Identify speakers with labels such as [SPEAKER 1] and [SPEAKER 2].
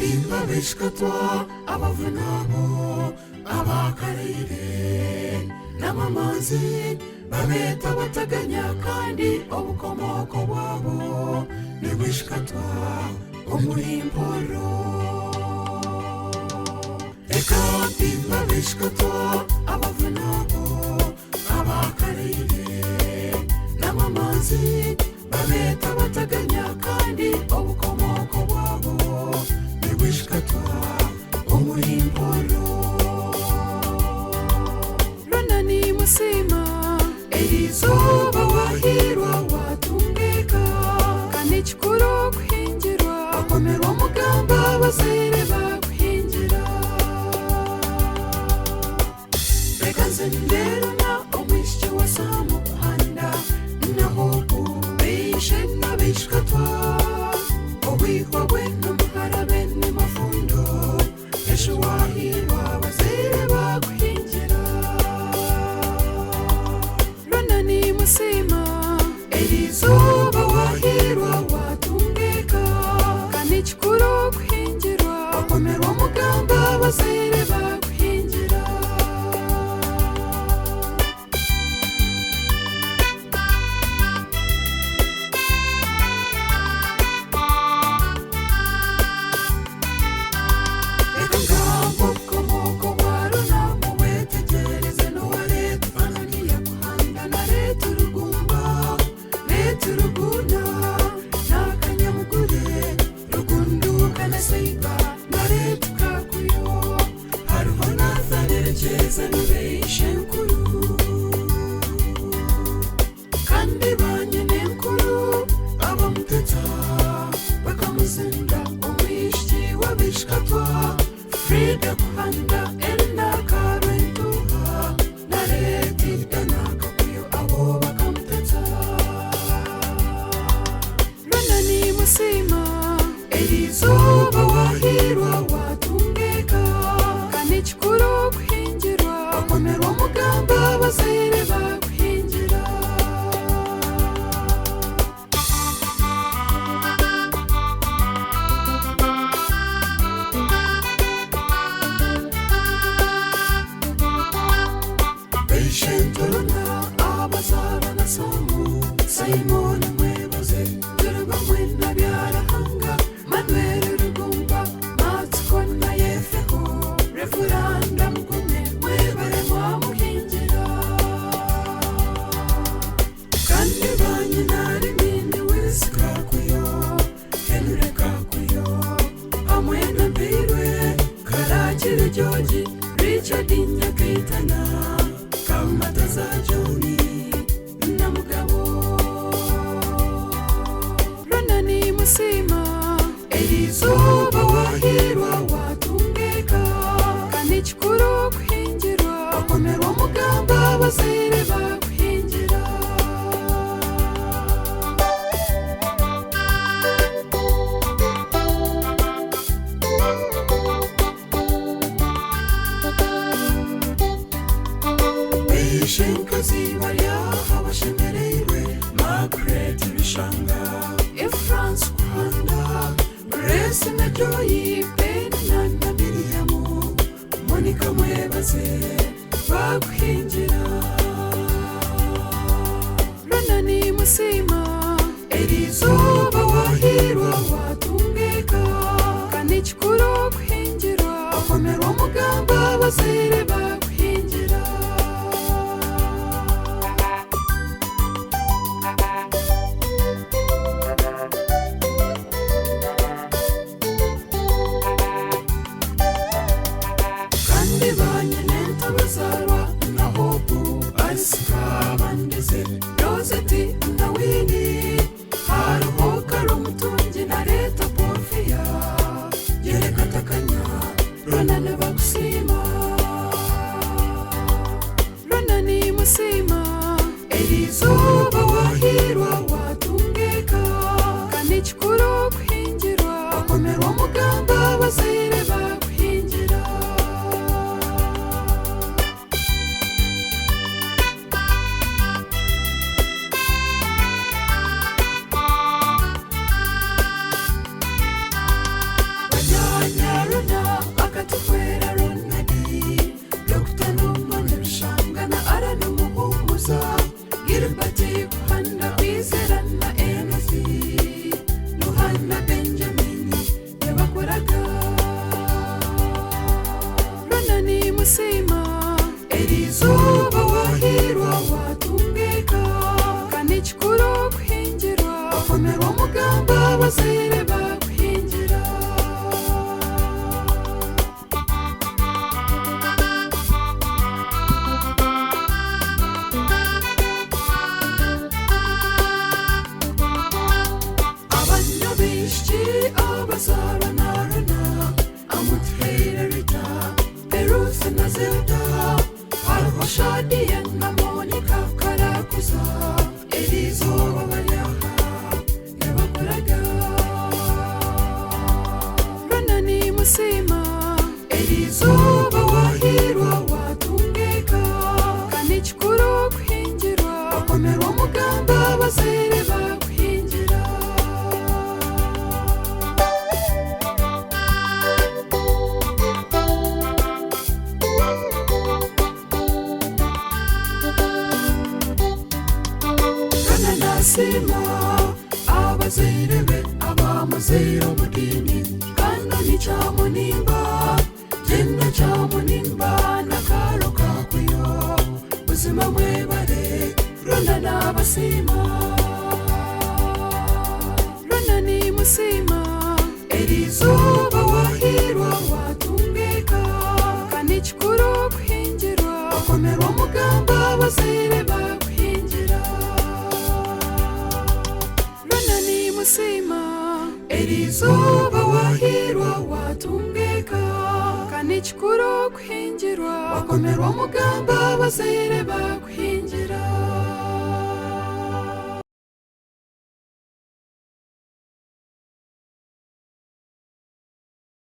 [SPEAKER 1] babishkatwa abavunabo abakarire n'amamanzi babeta bataganya kandi obukomoko bwabo nibishkatwa umurimporo ekati babishkatwa abavunabo abakarire n'amamanzi babeta bataganya kandi obukomoko bwabo nibishkatwa umurimporo runani musima erizuba wahirwa watungeka kandi kikuru kuhingirwa bakomerwa mugamba bazire bakuhingira reka nzenderana umwishyi wasa mu muhanda naho kubishe n'abishkatwa ubwihwa bwe n'umuharabe n'amafundo ejo wahirwa bazire bakuhingira runani musima erizuba wahirwa watungeka kandi kikuru kuhingirwa bakomerwa mugamba bazire bakuhingira kandi banyene nkuru abamuteta bakamuzinda umwishyi wabishkatwa frida kuhanda elna karentuha na reti danaka kuyo abo bakamuteta runani musima erizuba wahirwa watungeka kandi kikuru kuhingirwa bakomerwa mugamba bazire bakuhingira Beshentorona abazarana samu Simon mwebaze Durba mwena byarahanga Manuel Rugumba Matsko na Yefeho Referendum kumwe mwebare mwamuhingira kandi banyinari mini wisika kuyo Henrika kuyo hamwe na mbirwe Karakiri George Richard Nyakitana Kamataza Joni na mugabo runani musima erizuba wahirwa watungeka kandi kikuru kuhingirwa bakomerwa mugamba bazire bakuhingira Shenkazi Maria Habashemerewe Margaret Bishanga France Kwanda Grace na Joy Pena na Miriamu Monica Mwebaze bakuhingira runani musima erizuba wahirwa watungeka kandi kikuru kuhingirwa bakomerwa mugamba bazire bakuhingira bazarwa na hopu asika bandize roseti na wini hariho karo mutungi na leta porfiya yerekatakanya runani bakusima runani musima erizuba wahirwa watungeka kandi kikuru kuhingirwa bakomerwa mugamba bazire bakuhingira Abashadiye nkamonika karakuza erizuba baryaha yabakoraga runani musima erizuba wahirwa watungeka kandi kikuru kuhingirwa bakomerwa mugamba bazere bakuhingira Sima abazirebe abamuzero mudini kana ni chamunimba jenna chamunimba nakalo kakuyo buzima mwebare rona nabasima rona ni musima erizuba wahirwa watungeka kandi kikuru kuhingirwa bakomerwa mugamba bazireba musima erizuba wahirwa watungeka kandi kikuru kuhingirwa bakomerwa mugamba bazere bakuhingira